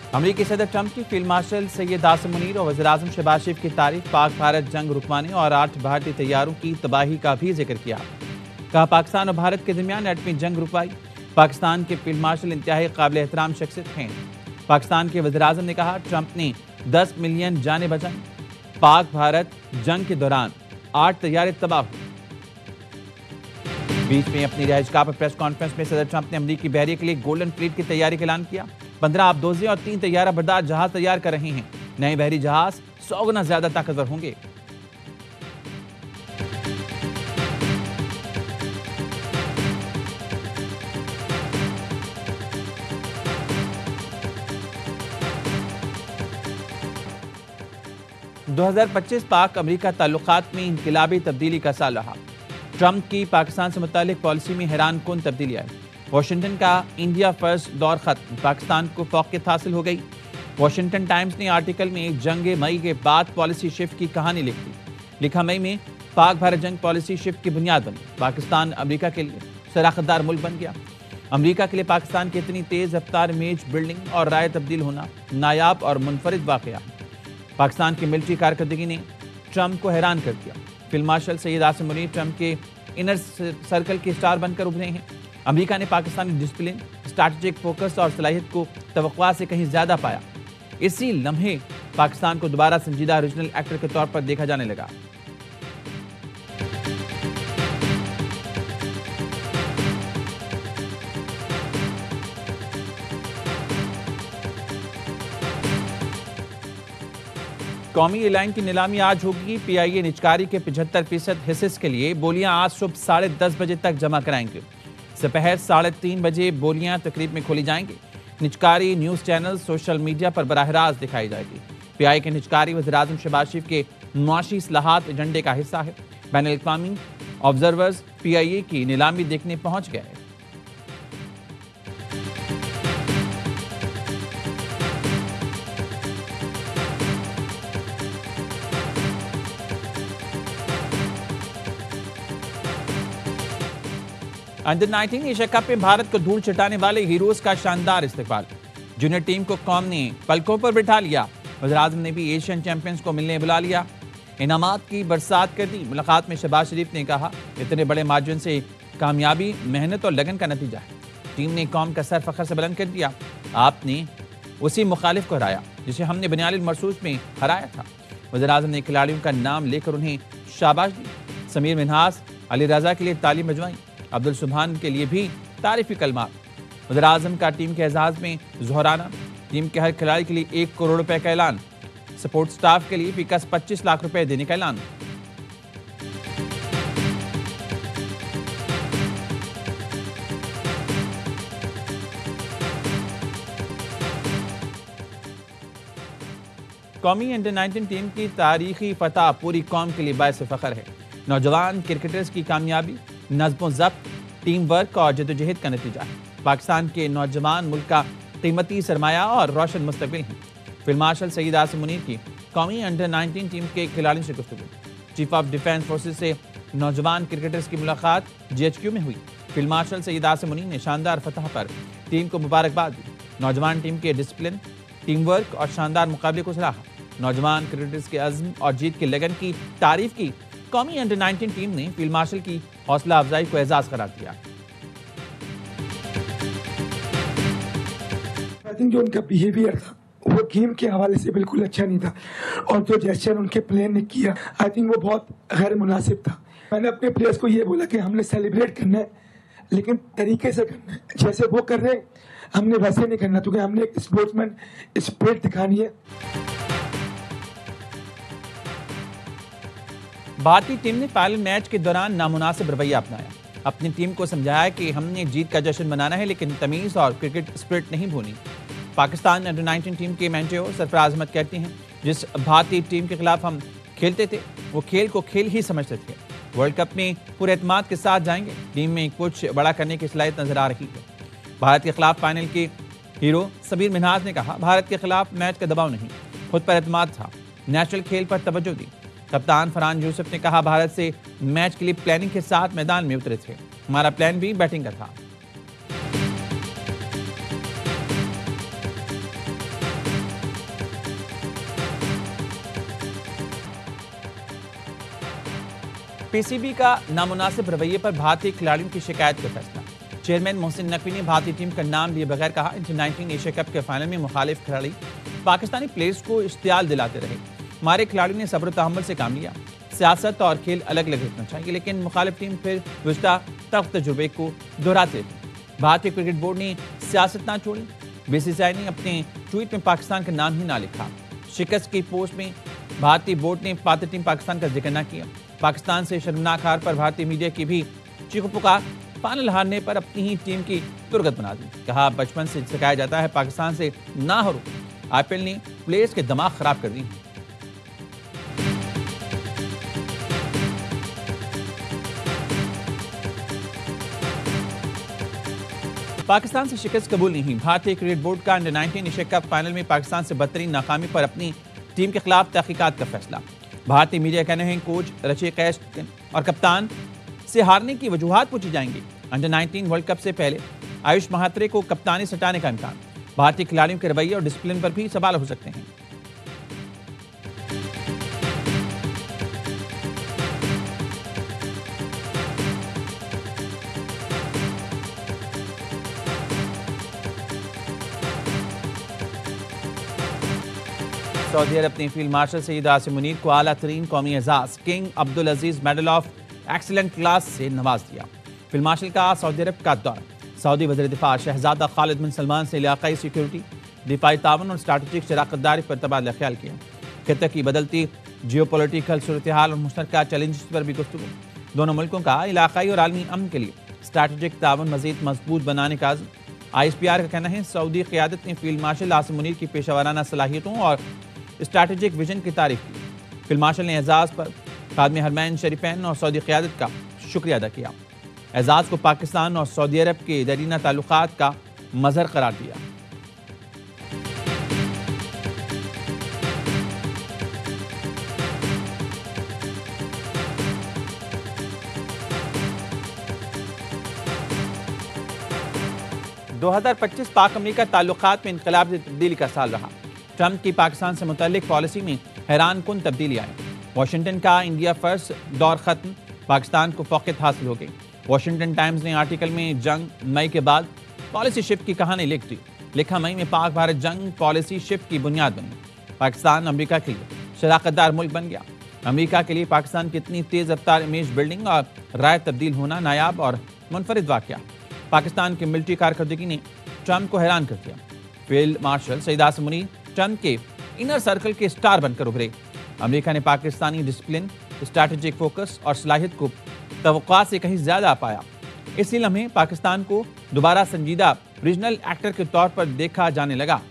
अमरीकी सदर ट्रंप की फील्ड मार्शल सैयद आसिम मुनीर और वज़ीर-ए-आज़म शहबाज शरीफ की तारीफ, पाक भारत जंग रुकवाने और 8 भारतीय तैयारों की तबाही का भी जिक्र किया। कहा, पाकिस्तान और भारत के दरमियान एटमी जंग रुकवाई। पाकिस्तान के फील्ड मार्शल इंतहाई काबिल एहतराम शख्सियत हैं। पाकिस्तान के वज़ीर-ए-आज़म ने कहा, ट्रंप ने 10 मिलियन जानें बचाई। पाक भारत जंग के दौरान 8 तैयारे तबाह हुई। बीच में अपनी रिहाइशगाह पर प्रेस कॉन्फ्रेंस में सदर ट्रंप ने अमरीकी बहरिया के लिए गोल्डन फ्लीट की तैयारी का ऐलान किया। 15 आबदोज़े और 3 तैयारा बरदार जहाज तैयार कर रहे हैं। नए बहरी जहाज 100 गुना ज्यादा ताकतवर होंगे। – 2025 पाक अमरीका ताल्लुकात में इनकलाबी तब्दीली का साल रहा। ट्रंप की पाकिस्तान से मुतालिक पॉलिसी में हैरान कुन तब्दीली आई। वाशिंगटन का इंडिया फर्स्ट दौर खत्म, पाकिस्तान को फौकियत हासिल हो गई। वाशिंगटन टाइम्स ने आर्टिकल में जंग मई के बाद पॉलिसी शिफ्ट की कहानी लिखी। लिखा, मई में पाक भारत जंग पॉलिसी शिफ्ट की बुनियाद बनी। पाकिस्तान अमरीका के लिए शराकतदार मुल्क बन गया। अमरीका के लिए पाकिस्तान की इतनी तेज रफ्तार इमेज बिल्डिंग और राय तब्दील होना नायाब और मुनफरिद वाकया है। पाकिस्तान की मिलिट्री कारकर्दगी ने ट्रंप को हैरान कर दिया। Field martial Syed Asim Munir Trump के इनर सर्कल के स्टार बनकर उभरे हैं। अमेरिका ने पाकिस्तानी डिसिप्लिन, स्ट्रैटेजिक फोकस और सलाहियत को तवक्कुआ से कहीं ज्यादा पाया। इसी लम्हे पाकिस्तान को दोबारा संजीदा रीजनल एक्टर के तौर पर देखा जाने लगा। कौमी एयरलाइन की नीलामी आज होगी। पीआईए निजकारी के 75% हिस्से के लिए बोलियां आज सुबह 10:30 बजे तक जमा कराएंगे। दोपहर 3:30 बजे बोलियां तकरीब में खोली जाएंगी। निजकारी न्यूज चैनल, सोशल मीडिया पर बराह रास्त दिखाई जाएगी। पीआईए के निजकारी वज़ीर-ए-आज़म शहबाज शरीफ के मुआशी इस्लाहात एजेंडे का हिस्सा है। बैनुल-अक़वामी ऑब्जर्वर्स पीआईए की नीलामी देखने पहुंच गए। अंडर 19 एशिया कप में भारत को धूल चटाने वाले हीरोज का शानदार इस्तकबाल। जूनियर टीम को कौम ने पलकों पर बिठा लिया। वज़ीर-ए-आज़म ने भी एशियन चैंपियंस को मिलने बुला लिया। इनामात की बरसात कर दी। मुलाकात में शहबाज शरीफ ने कहा, इतने बड़े मार्जिन से कामयाबी मेहनत और लगन का नतीजा है। टीम ने कौम का सर फखर से बुलंद कर दिया। आपने उसी मुखालिफ को हराया जिसे हमने बुनियादी मरसूस में हराया था। वज़ीर-ए-आज़म ने खिलाड़ियों का नाम लेकर उन्हें शाबाश दी। समीर मिन्हास, अली रजा के लिए तालीम भिजवाई। अब्दुल सुभान के लिए भी तारीफी कलमात। वज़ीर-ए-आज़म का टीम के एजाज में ज़ोहराना। टीम के हर खिलाड़ी के लिए 1 करोड़ रुपए का ऐलान। सपोर्ट स्टाफ के लिए फीकस 25 लाख रुपए देने का ऐलान। कौमी अंडर 19 टीम की तारीखी फतह पूरी कौम के लिए बायस फख्र है। नौजवान क्रिकेटर्स की कामयाबी नज़्म ज़ब्त, टीम वर्क और जदोजहद का नतीजा है। पाकिस्तान के नौजवान मुल्क का कीमती सरमाया और रोशन मुस्तकबिल हैं। फील्ड मार्शल सैयद आसिम मुनीर की कौमी अंडर 19 टीम के खिलाड़ियों से गुफ्तगू। चीफ ऑफ डिफेंस फोर्सेज से नौजवान क्रिकेटर्स की मुलाकात GHQ में हुई। फील्ड मार्शल सैयद आसिम मुनीर ने शानदार फतह पर टीम को मुबारकबाद दी। नौजवान टीम के डिसिप्लिन, टीम वर्क और शानदार मुकाबले को सराहा। नौजवान क्रिकेटर्स के अज़्म और जीत की लगन की तारीफ की। कौमी अंडर 19 टीम ने फील्ड मार्शल की हौसला अफजाई को एजाज करार दिया। आई थिंक जो उनका बिहेवियर था वो गेम के हवाले से बिल्कुल अच्छा नहीं था, और जो जेस्चर उनके प्लेयर ने किया आई थिंक वो बहुत गैर मुनासिब था। मैंने अपने प्लेयर्स को ये बोला कि हमने सेलिब्रेट करना है, लेकिन तरीके से करना है। जैसे वो कर रहे हैं हमने वैसे नहीं करना, क्योंकि हमने एक स्पोर्ट्समैन स्पिरिट दिखानी है। भारतीय टीम ने फाइनल मैच के दौरान नामुनासिब रवैया अपनाया। अपनी टीम को समझाया कि हमने जीत का जश्न मनाना है, लेकिन तमीज और क्रिकेट स्पिरिट नहीं भूलनी। पाकिस्तान अंडर 19 टीम के मेंटेओ सरफराज अहमद कहते हैं, जिस भारतीय टीम के खिलाफ हम खेलते थे वो खेल को खेल ही समझते थे। वर्ल्ड कप में पूरे एतमाद के साथ जाएंगे। टीम में कुछ बड़ा करने की सलाहियत नजर आ रही है। भारत के खिलाफ फाइनल के हीरो समीर मिन्हास ने कहा, भारत के खिलाफ मैच का दबाव नहीं, खुद पर एतमाद था, नेचुरल खेल पर तवज्जो दी। कप्तान फरहान यूसुफ ने कहा, भारत से मैच के लिए प्लानिंग के साथ मैदान में उतरे थे, हमारा प्लान भी बैटिंग का था। पीसीबी का नामुनासिब रवैये पर भारतीय खिलाड़ियों की शिकायत का फैसला। चेयरमैन मोहसिन नकवी ने भारतीय टीम का नाम लिए बगैर कहा, इंटर 19 एशिया कप के फाइनल में मुखालिफ खिलाड़ी पाकिस्तानी प्लेयर्स को इश्तियाल दिलाते रहे। हमारे खिलाड़ियों ने सब्र तहम्मुल से काम लिया। सियासत और खेल अलग अलग रखना चाहिए, लेकिन मुखालिफ टीम फिर गुज़श्ता तख्त तजुर्बे को दोहराते थे। भारतीय क्रिकेट बोर्ड ने सियासत ना छोड़ी। बीसीसीआई ने अपने ट्वीट में पाकिस्तान का नाम ही ना लिखा। शिकस्त की पोस्ट में भारतीय बोर्ड ने पात्र टीम पाकिस्तान का जिक्र न किया। पाकिस्तान से शर्मनाक हार पर भारतीय मीडिया की भी चीखो पुकार। फाइनल हारने पर अपनी ही टीम की दुर्गत बना दी। कहा, बचपन से सिखाया जाता है पाकिस्तान से ना हारो। आईपीएल ने प्लेयर्स के दिमाग खराब कर दी। पाकिस्तान से शिकस्त कबूल नहीं। भारतीय क्रिकेट बोर्ड का अंडर 19 एशिया कप फाइनल में पाकिस्तान से बदतरीन नाकामी पर अपनी टीम के खिलाफ तहकीकात का फैसला। भारतीय मीडिया कहने हैं कोच रशीद कैश और कप्तान से हारने की वजूहात पूछी जाएंगी। अंडर 19 वर्ल्ड कप से पहले आयुष महात्रे को कप्तानी से हटाने का इम्कान। भारतीय खिलाड़ियों के रवैये और डिसिप्लिन पर भी सवाल हो सकते हैं। सऊदी अरब ने फील्ड मार्शल सईद आसिम मुनीर को आला तरीन कौमी एजाज king Abdul Aziz medal of excellent class से नवाज दिया। फील्ड मार्शल का सऊदी अरब का दौरा। सऊदी वज़ीर दिफा शहजादा खालिद बिन सलमान से इलाकाई सिक्योरिटी, दिफाई तावन और स्ट्रैटेजिक शराकतदारी पर तबादला ख्याल किया। खित्ते की बदलती जियोपॉलिटिकल सूरत हाल और मुश्तरका चैलेंजेस पर भी गुफ्तगू। दोनों मुल्कों का इलाकाई और आलमी अमन के लिए स्ट्रैटेजिक तावन मजीद मजबूत बनाने का आज़म। ISPR का कहना है सऊदी क़यादत ने फील्ड मार्शल आसिम मुनीर की पेशावराना सलाहियतों और स्ट्रैटेजिक विजन की तारीफ की। फील्ड मार्शल ने एजाज पर खादम हरमैन शरीफैन और सऊदी क़यादत का शुक्रिया अदा किया। एजाज को पाकिस्तान और सऊदी अरब के दरीना ताल्लुकात का मजहर करार दिया। दो 2025 पाक अमेरिका ताल्लुकात में इनकलाब से तब्दीली का साल रहा। ट्रंप की पाकिस्तान से मुतल्लिक पॉलिसी में हैरान कुन तब्दीली आई। वाशिंगटन का इंडिया फर्स्ट दौर खत्म, पाकिस्तान को फौकियत हासिल हो गई। वाशिंगटन टाइम्स ने आर्टिकल में जंग मई के बाद पॉलिसी शिफ्ट की कहानी लिख दी। लिखा, मई में पाक भारत जंग पॉलिसी शिफ्ट की बुनियाद बनी। पाकिस्तान अमेरिका के लिए शराकतदार मुल्क बन गया। अमेरिका के लिए पाकिस्तान की इतनी तेज रफ्तार इमेज बिल्डिंग और राय तब्दील होना नायाब और मुनफरिद वाक़या। पाकिस्तान की मिलिट्री कारकर्दगी ने ट्रंप को हैरान कर दिया। Field marshal Saeed Asim Munir Trump के इनर सर्कल के स्टार बनकर उभरे। अमेरिका ने पाकिस्तानी डिसिप्लिन, स्ट्रैटेजिक फोकस और सलाहियत को तवक्कुआत से कहीं ज्यादा पाया। इसी लम्हे पाकिस्तान को दोबारा संजीदा रीजनल एक्टर के तौर पर देखा जाने लगा।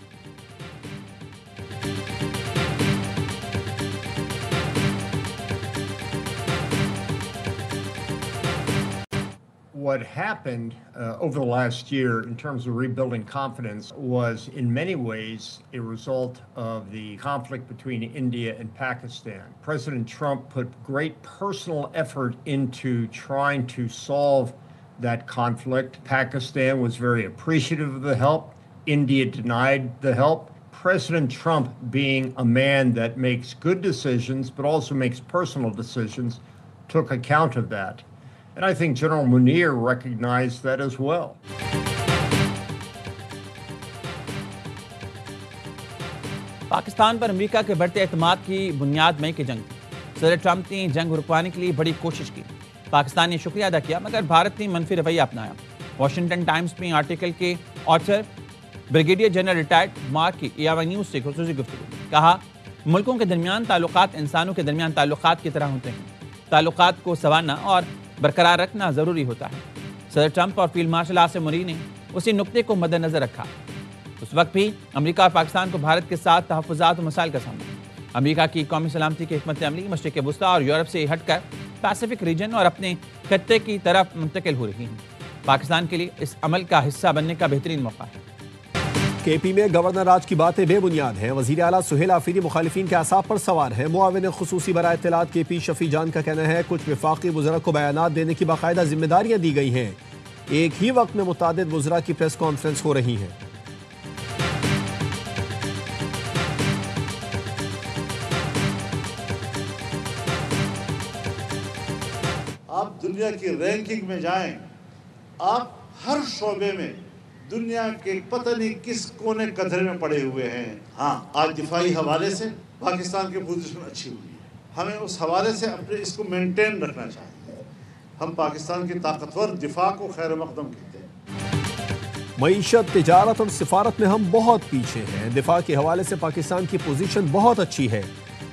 What happened over the last year in terms of rebuilding confidence was in many ways a result of the conflict between India and Pakistan. President Trump put great personal effort into trying to solve that conflict. Pakistan was very appreciative of the help. India denied the help. President Trump, being a man that makes good decisions but also makes personal decisions, took account of that. And I think General Munir recognized that as well. Pakistan पर America के बढ़ते एतमाद की बुनियाद मई की जंग थी। सदर ट्रंप ने जंग रुकवाने के लिए बड़ी कोशिश की। पाकिस्तान ने शुक्रिया अदा किया, मगर भारत ने मनफी रवैया अपनाया। वाशिंगटन टाइम्स में आर्टिकल के author brigadier general retired mark की ARY न्यूज से खुसूसी गुफ्तगू। कहा, मुल्कों के दरमियान ताल्लुकात इंसानों के दरमियान ताल्लुकात की तरह होते हैं। ताल्लुकात को संवारना और बरकरार रखना जरूरी होता है। सदर ट्रंप और फील्ड मार्शल आसिम मुनीर ने उसी नुक्ते को मद्देनजर रखा। उस वक्त भी अमेरिका और पाकिस्तान को भारत के साथ तहफ़्फ़ुज़ात और मसाइल का सामना। अमेरिका की कौमी सलामती की हिकमत अमली मशरिक़ वुस्ता और यूरोप से हटकर पैसिफिक रीजन और अपने खत्ते की तरफ मुंतकिल हो रही है। पाकिस्तान के लिए इस अमल का हिस्सा बनने का बेहतरीन मौका है। KP में गवर्नर राज की बातें बेबुनियाद हैं। वज़ीर आला सुहेल आफरीदी मुखालिफिन के असाब पर सवार है। मुआविन खुसूसी बराए इत्तलात KP शफी जान का कहना है कुछ वफाकी वज़रा को बयानात देने की बाकायदा जिम्मेदारियां दी गई हैं। एक ही वक्त में मुतादिद वज़रा की प्रेस कॉन्फ्रेंस हो रही हैं। दुनिया की रैंकिंग में जाएं, आप हर शोबे में दुनिया के पता नहीं किस कोने कदरे में पड़े हुए हैं। हाँ, आज दिफाई हवाले से पाकिस्तान की पोजीशन अच्छी हुई है, हमें उस हवाले से अपने इसको मेंटेन रखना चाहिए। हम पाकिस्तान की ताकतवर दिफा को खैर मकदम कहते हैं। मईशत, तिजारत और सिफारत में हम बहुत पीछे हैं। दिफा के हवाले से पाकिस्तान की पोजीशन बहुत अच्छी है।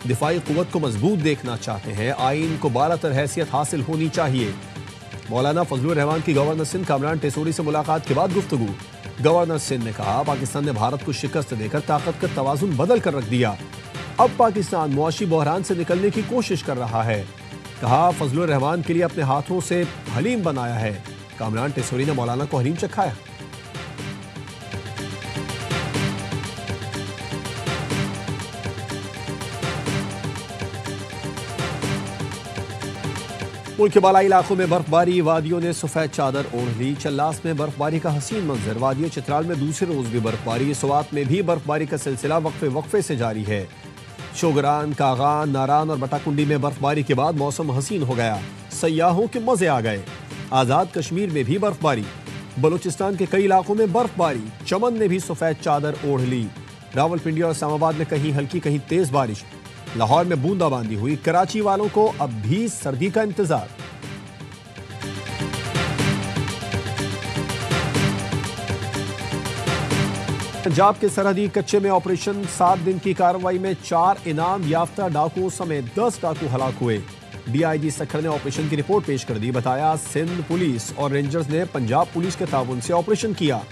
दिफाई कुव्वत को मजबूत देखना चाहते हैं। आइन को बालातर हैसियत हासिल होनी चाहिए। मौलाना फजलुर रहमान की गवर्नर सिंध कामरान टेसोरी से मुलाकात के बाद गुफ्तगू। गवर्नर सिंध ने कहा, पाकिस्तान ने भारत को शिकस्त देकर ताकत का तवाजुन बदल कर रख दिया। अब पाकिस्तान मुआशी बहरान से निकलने की कोशिश कर रहा है। कहा, फजलुर रहमान के लिए अपने हाथों से हलीम बनाया है। कामरान टेसोरी ने मौलाना को हलीम चखाया। मुल्क के बालाई इलाकों में बर्फबारी, वादियों ने सफेद चादर ओढ़ ली। चल्लास में बर्फबारी का हसीन मंजर। वादियों चित्राल में दूसरे रोज भी बर्फबारी। सुवात में भी बर्फबारी का सिलसिला वक्फे से जारी है। शोगरान, कागान, नारान और बटाकुंडी में बर्फबारी के बाद मौसम हसीन हो गया। सयाहों के मजे आ गए। आजाद कश्मीर में भी बर्फबारी। बलूचिस्तान के कई इलाकों में बर्फबारी। चमन ने भी सफेद चादर ओढ़ ली। रावलपिंडी और इस्लामाबाद में कहीं हल्की कहीं तेज बारिश। लाहौर में बूंदाबांदी हुई। कराची वालों को अब भी सर्दी का इंतजार। पंजाब के सरहदी कच्चे में ऑपरेशन 7 दिन की कार्रवाई में 4 इनाम याफ्ता डाकुओं समेत 10 डाकू हलाक हुए। डीआईजी सखर ने ऑपरेशन की रिपोर्ट पेश कर दी। बताया, सिंध पुलिस और रेंजर्स ने पंजाब पुलिस के ताउन से ऑपरेशन किया।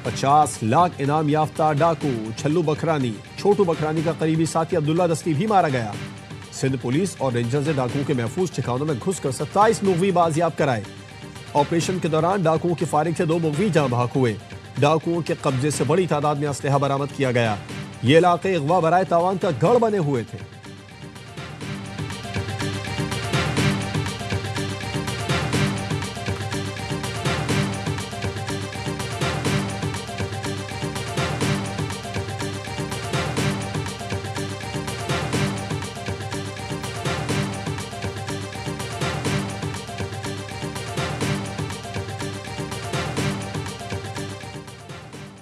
50 लाख इनाम याफ्ता डाकू छल्लू बखरानी, छोटू बखरानी का करीबी साथी अब्दुल्ला दस्ती भी मारा गया। सिंध पुलिस और रेंजर्स ने डाकुओं के महफूज ठिकानों में घुसकर 27 मुगवी बाजियाब कराए। ऑपरेशन के दौरान डाकुओं की फायरिंग से 2 मुगवी जाँ बहक हुए। डाकुओं के कब्जे से बड़ी तादाद में असलहा बरामद किया गया। ये इलाके अगवा बराए तावान का गढ़ बने हुए थे।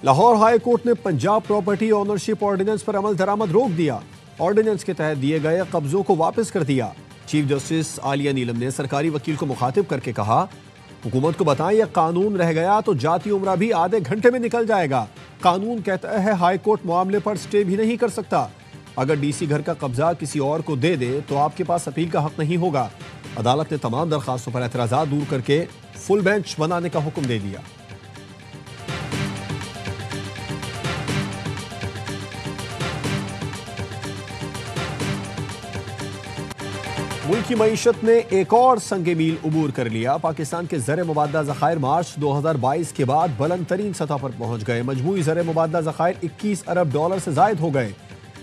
लाहौर हाई कोर्ट ने पंजाब प्रॉपर्टी ओनरशिप ऑर्डिनेंस पर अमल दरामद रोक दिया। ऑर्डिनेंस के तहत दिए गए कब्जों को वापस कर दिया। चीफ जस्टिस आलिया नीलम ने सरकारी वकील को मुखातिब करके कहा, हुकूमत को बताएं यह कानून रह गया तो जाती उम्रा भी आधे घंटे में निकल जाएगा। कानून कहता है हाई कोर्ट मामले पर स्टे भी नहीं कर सकता। अगर डीसी घर का कब्जा किसी और को दे दे तो आपके पास अपील का हक नहीं होगा। अदालत ने तमाम दरखास्तों पर एतराज़ात दूर करके फुल बेंच बनाने का हुक्म दे दिया। मुल्क की मईशत ने एक और संगे मील उबूर कर लिया। पाकिस्तान के ज़र मुबादला ज़खायर मार्च 2022 के बाद बुलंद तरीन सतह पर पहुंच गए। मजमूई ज़र मुबादला ज़खायर 21 अरब डॉलर से जायद हो गए।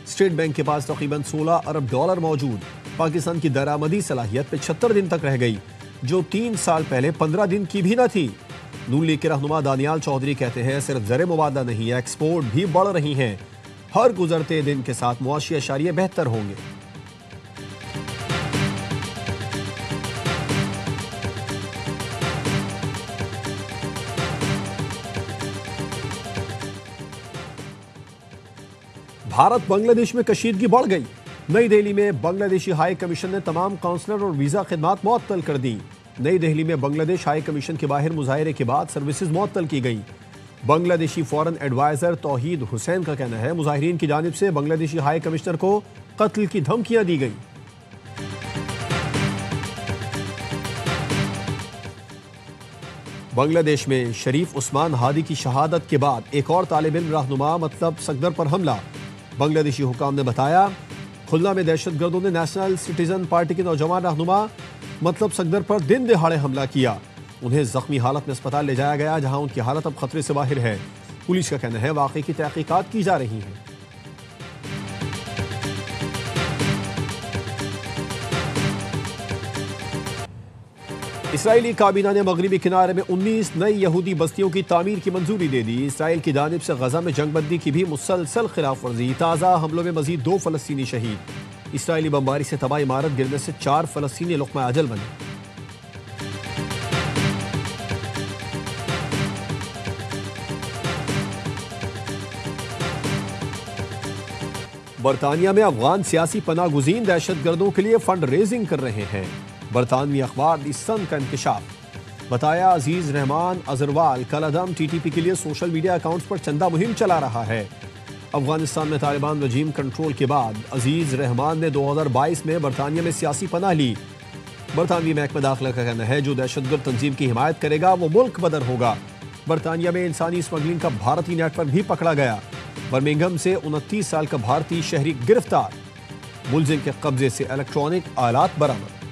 स्टेट बैंक के पास तकरीबन 16 अरब डॉलर मौजूद। पाकिस्तान की दरामदी सलाहियत 75 दिन तक रह गई, जो 3 साल पहले 15 दिन की भी न थी। नून लीग के रहनुमा दानियाल चौधरी कहते हैं, सिर्फ ज़र मुबादला नहीं, एक्सपोर्ट भी बढ़ रही हैं। हर गुजरते दिन के साथ मुआशी अशारिये बेहतर होंगे। भारत बांग्लादेश में कशीदगी बढ़ गई। नई दिल्ली में बांग्लादेशी हाई कमीशन ने तमाम काउंसलर और वीजा खिदमात मुअत्तल कर दी। नई दिल्ली में बांग्लादेश हाई कमीशन के बाहर मुजाहिरे के बाद सर्विसेज मुअत्तल की गई। बांग्लादेशी फॉरेन एडवाइजर तौहीद हुसैन का कहना है, मुजाहिरीन की जानिब से बांग्लादेशी हाई कमिश्नर को कत्ल की धमकियां दी गई। बांग्लादेश में शरीफ उस्मान हादी की शहादत के बाद एक और तालिब इल्म रहनुमा मतलब सगदर पर हमला। बांग्लादेशी हुकाम ने बताया, खुलना में दहशतगर्दों ने नेशनल सिटीजन पार्टी के नौजवान रहनुमा मतलब सगदर पर दिन दिहाड़े हमला किया। उन्हें जख्मी हालत में अस्पताल ले जाया गया, जहां उनकी हालत अब खतरे से बाहर है। पुलिस का कहना है वाकई की तहकीकात की जा रही हैं। इसराइली काबीना ने मगरबी किनारे में 19 नई यहूदी बस्तियों की तामीर की मंजूरी दे दी। इसराइल की जानिब से गजा में जंगबंदी की भी मुसलसल खिलाफ वर्जी। ताज़ा हमलों में मजीद 2 फलस्तीनी शहीद। इसराइली बमबारी से तबाह इमारत गिरने से 4 फलस्तीनी लुक़मा अजल बने। बरतानिया में अफगान सियासी पनाह गुज़ीन दहशतगर्दों के लिए फंड रेजिंग कर रहे हैं। बरतानवी अखबार दी सन का इंकशाफ। बताया अजीज रहमान अजरवाल कलअदम टीटीपी के लिए सोशल मीडिया अकाउंट्स पर चंदा मुहिम चला रहा है। अफगानिस्तान में तालिबान रजीम कंट्रोल के बाद अजीज रहमान ने 2022 में बरतानिया में सियासी पनाह ली। बरतानवी महकमा दाखिला का कहना है जो दहशतगर्द तंजीम की हिमायत करेगा वो मुल्क बदर होगा। बरतानिया में इंसानी स्मगलिंग का भारतीय नेटवर्क भी पकड़ा गया। बर्मिंघम से 29 साल का भारतीय शहरी गिरफ्तार। मुलजिम के कब्जे से इलेक्ट्रॉनिक आलात बरामद।